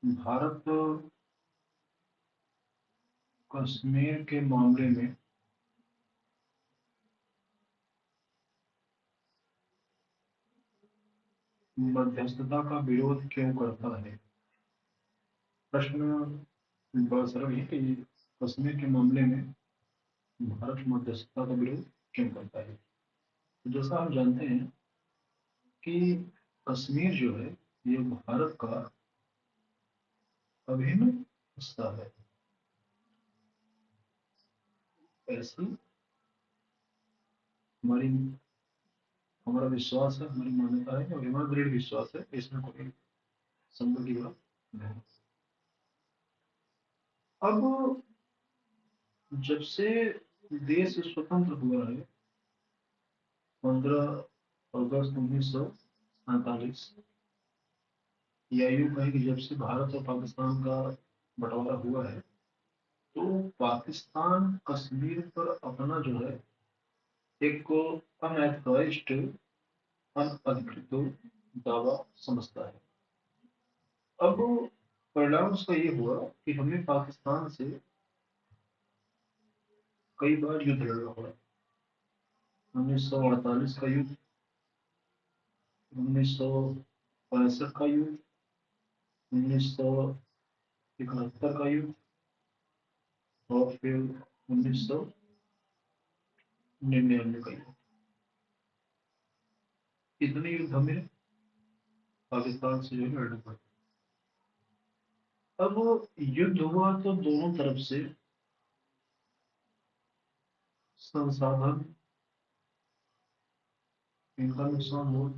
भारत कश्मीर के मामले में मध्यस्थता का विरोध क्यों करता है? प्रश्न बड़ा सरल है कि कश्मीर के मामले में भारत मध्यस्थता का विरोध क्यों करता है। तो जैसा हम जानते हैं कि कश्मीर जो है ये भारत का अभिन्न हिस्सा है। ऐसी हमारी हमारा विश्वास है, हमारी मान्यता है और हमारा दृढ़ विश्वास है, इसमें कोई संदेह की बात नहीं। अब जब से देश स्वतंत्र हुआ है 15 अगस्त 1947, या यूं कहें कि जब से भारत और पाकिस्तान का बंटवारा हुआ है, तो पाकिस्तान कश्मीर पर अपना जो है एक अनएथराइज्ड, अनअधिकृत दावा समझता है। अब परिणाम उसका ये हुआ कि हमें पाकिस्तान से कई बार युद्ध लड़ना पड़ा। 1948 का युद्ध, 1965 का युद्ध, 1971 का युद्ध और फिर 1999 का युद्ध। इतने युद्ध हमें पाकिस्तान से जो है लड़ना पड़ा। अब युद्ध हुआ तो दोनों तरफ से संसाधन इनका नुकसान हुआ।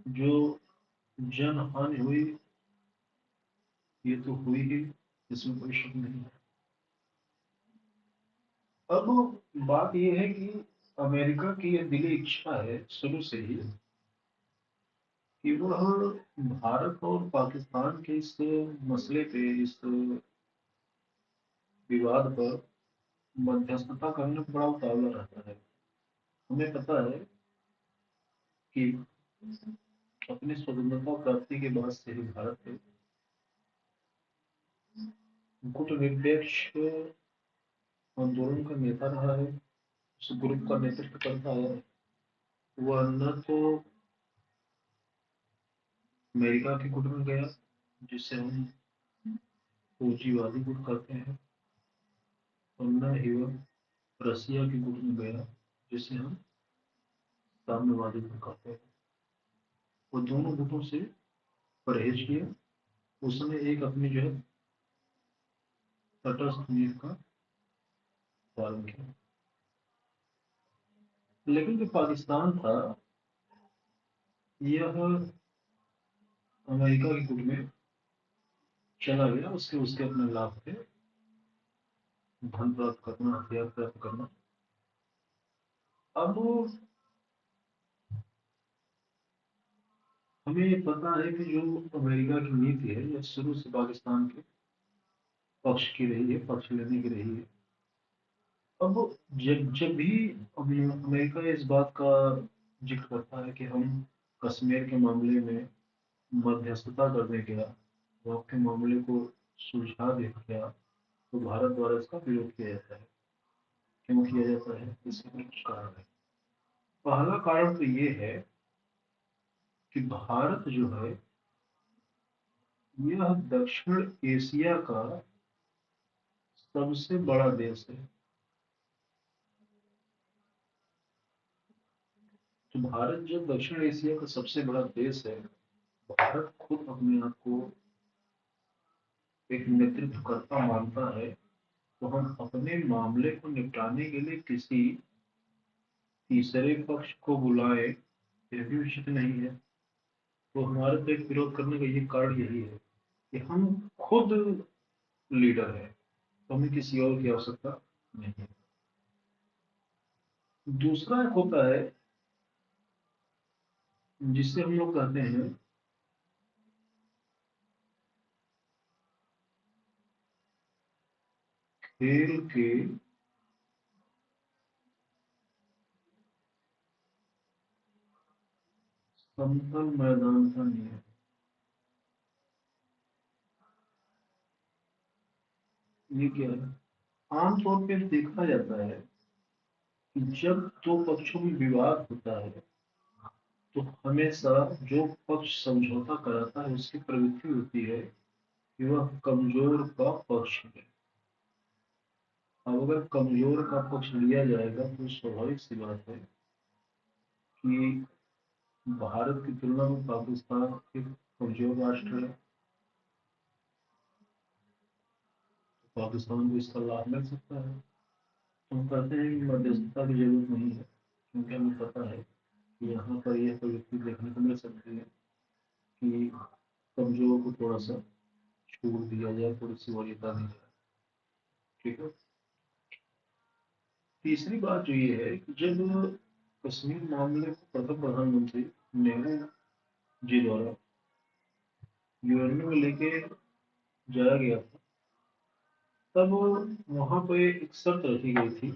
जो जन हानि हुई ये तो हुई ही, इसमें कोई शक नहीं है। अब बात यह है कि अमेरिका की यह दिली इच्छा है शुरू से ही कि वह भारत और पाकिस्तान के इस मसले पे, इस विवाद पर मध्यस्थता करने में बड़ा उतावला रहता है। हमें पता है कि अपनी स्वतंत्रता प्राप्ति के बाद से ही भारत गुटनिरपेक्ष आंदोलन का नेता रहा है, उस ग्रुप का नेतृत्व करता है। वह न तो अमेरिका के गुट में गया, जिसे हम पूंजीवादी गुट कहते हैं, और न ही वह रसिया के गुट में गया, जिसे हम साम्यवादी गुट कहते हैं। वो दोनों गुटों से परहेज किया। उसने एक अपनी जो है तटस्थ नीति का पालन किया। लेकिन जो पाकिस्तान था यह अमेरिका के गुट में चला गया। उसके उसके अपने लाभ थे, धन प्राप्त करना, हथियार प्राप्त करना। अब हमें ये पता है कि जो अमेरिका की नीति है यह शुरू से पाकिस्तान के पक्ष की रही है, पक्ष लेने की रही है। अब जब जब भी अमेरिका इस बात का जिक्र करता है कि हम कश्मीर के मामले में मध्यस्थता करने गया, वो आपके मामले को सुलझा दे गया, तो भारत द्वारा इसका विरोध किया जाता है। क्यों किया जाता है? इसके कुछ कारण है। पहला कारण तो ये है कि भारत जो है यह दक्षिण एशिया का सबसे बड़ा देश है। तो भारत जब दक्षिण एशिया का सबसे बड़ा देश है, भारत खुद अपने आप को एक नेतृत्वकर्ता मानता है, तो हम अपने मामले को निपटाने के लिए किसी तीसरे पक्ष को बुलाए, यह भी उचित नहीं है। तो हमारे तो एक विरोध करने का ये कारण यही है कि हम खुद लीडर हैं, तो हमें किसी और की आवश्यकता नहीं है। दूसरा एक होता है जिससे हम लोग कहते हैं खेल के समतल मैदान का नियम। ये क्या है? आमतौर पे देखा जाता है कि जब दो पक्षों में विवाद होता है तो हमेशा जो पक्ष समझौता कराता है उसकी प्रवृत्ति होती है कि वह कमजोर का पक्ष है। अब अगर कमजोर का पक्ष लिया जाएगा तो स्वाभाविक सी बात है कि भारत की तुलना में पाकिस्तान एक कमजोर राष्ट्र है। तो पाकिस्तान को इसका लाभ मिल सकता है। हम कहते हैं कि मध्यस्थता की जरूरत नहीं है क्योंकि हमें पता है कि यहाँ पर यह प्रवृत्ति देखने को मिल सकती है कि कमजोर को थोड़ा सा छोड़ दिया जाए, थोड़ी सी वरीयता दी जाए। ठीक है। तीसरी बात जो ये है कि जब कश्मीर मामले को प्रथम प्रधानमंत्री नेहरू जी द्वारा यूएन में लेके जाया गया था तब वहां पे एक शर्त रखी गई थी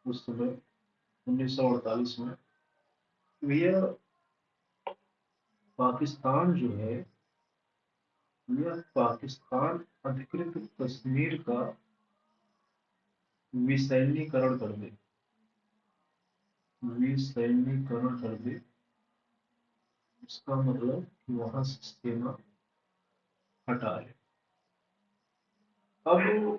उस समय 1948 में। भैया पाकिस्तान जो है यह पाकिस्तान अधिकृत कश्मीर का विसैन्यीकरण कर दे। विसैन्यीकरण कर दे इसका मतलब कि वहां से सेना हटा ले। अब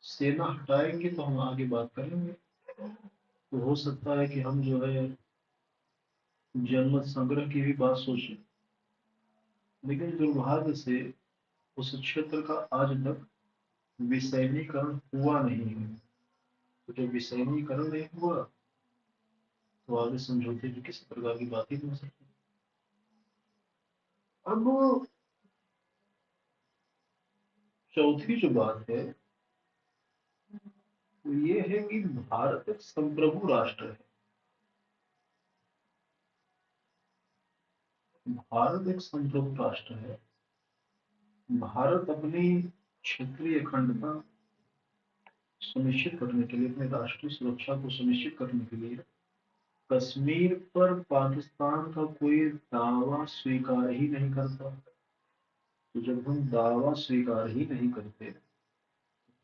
सेना हटाएंगे तो हम आगे बात करेंगे। तो हो सकता है कि हम जो है जनमत संग्रह की भी बात सोचें, लेकिन दुर्भाग्य से उस क्षेत्र का आज तक विसैन्यीकरण हुआ नहीं है। तो जब विसैन्यीकरण नहीं हुआ तो आगे समझौते की किसी प्रकार की बात ही नहीं हो सकती। अब चौथी जो बात है वो ये है कि भारत एक संप्रभु राष्ट्र है। भारत एक संप्रभु राष्ट्र है। भारत अपनी क्षेत्रीय अखंडता सुनिश्चित करने के लिए, अपनी राष्ट्रीय सुरक्षा को सुनिश्चित करने के लिए कश्मीर पर पाकिस्तान का कोई दावा स्वीकार ही नहीं करता। तो जब हम दावा स्वीकार ही नहीं करते,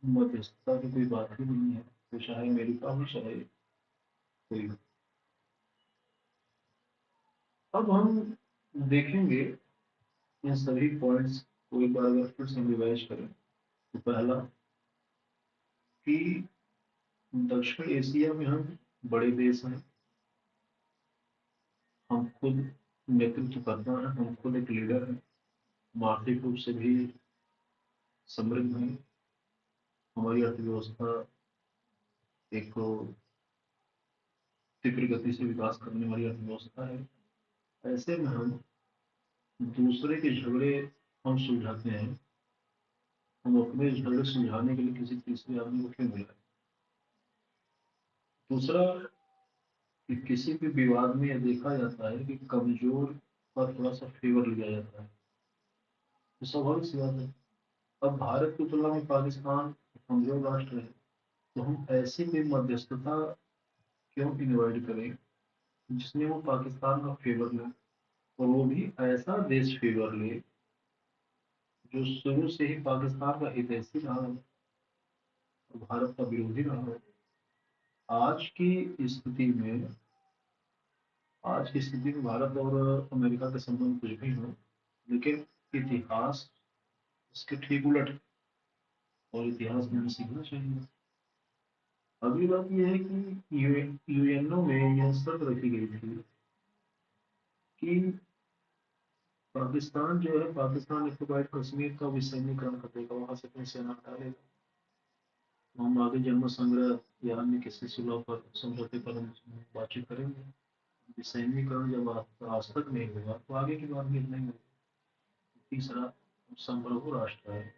मध्यस्थता की कोई बात ही नहीं है। तो चाहे अमेरिका हो चाहे कोई। अब हम देखेंगे इन सभी पॉइंट्स को एक बार अगर फिर से रिवाइज करें तो पहला कि दक्षिण एशिया में हम बड़े देश हैं, हम खुद नेतृत्व करना है, हम खुद एक लीडर हैं, हम आर्थिक रूप से भी समृद्ध हैं, हमारी अर्थव्यवस्था एक तीव्र गति से विकास करने वाली अर्थव्यवस्था है। ऐसे में हम दूसरे के झगड़े हम सुलझाते हैं, हम अपने झगड़े सुलझाने के लिए किसी तीसरे आदमी को क्यों बुलाएं। दूसरा कि किसी भी विवाद में यह देखा जाता है कि कमजोर पर थोड़ा सा फेवर लिया जाता है। तो स्वाभाविक सी बात है। अब भारत की तुलना में पाकिस्तान कमजोर राष्ट्र है, तो हम ऐसी कोई मध्यस्थता क्यों इनवाइट करें जिसमें वो पाकिस्तान का फेवर ले, और वो भी ऐसा देश फेवर ले जो शुरू से ही पाकिस्तान का हितैषी रहा हो और भारत का विरोधी रहा हो। आज की स्थिति में आज की स्थिति में भारत और अमेरिका के संबंध कुछ भी हो, लेकिन इतिहास इसके ठीक उलट है और इतिहास में हमें सीखना चाहिए। अगली बात यह है कि यूएनओ में यह शर्त रखी गई थी कि पाकिस्तान जो है, पाकिस्तान ऑक्युपाइड कश्मीर का विसैन्यीकरण कर देगा, वहां से अपनी सेना हटा लेगा। तो हम आगे जन्म संग्रह या अन्य किसी सुलह पर, समझौते पर हम बातचीत करेंगे। विसैन्यीकरण जब आज तक नहीं होगा तो आगे की बात भी नहीं होगी। तीसरा, संप्रभु राष्ट्र है,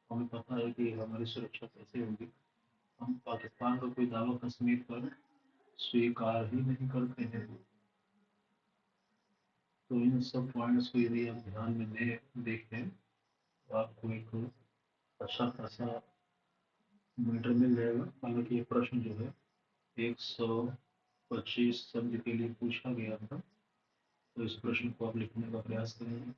हमें पता है कि हमारी सुरक्षा कैसे होगी। हम पाकिस्तान का कोई दावा कश्मीर पर स्वीकार ही नहीं करते हैं। तो इन सब पॉइंट्स को यदि आप ध्यान में देखें तो आपको एक अच्छा खासा मीटर मिल जाएगा। हालांकि ये प्रश्न जो है 125 शब्द के लिए पूछा गया था, तो इस प्रश्न को आप लिखने का प्रयास करेंगे।